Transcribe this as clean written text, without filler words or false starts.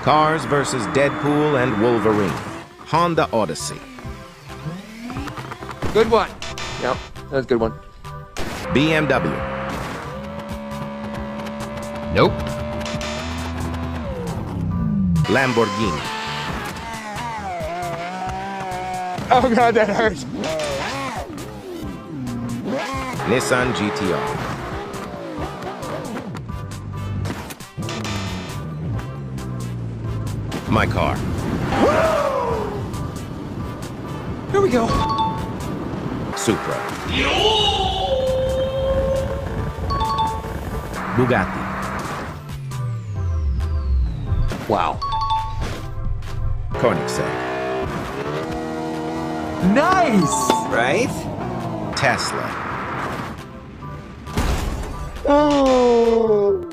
Cars versus Deadpool and Wolverine. Honda Odyssey. Good one. Yep, that was a good one. BMW. Nope. Lamborghini. Oh god, that hurts. Nissan GTR. My car. Here we go. Supra. Bugatti. Wow. Koenigsegg. Nice! Right? Tesla. Oh.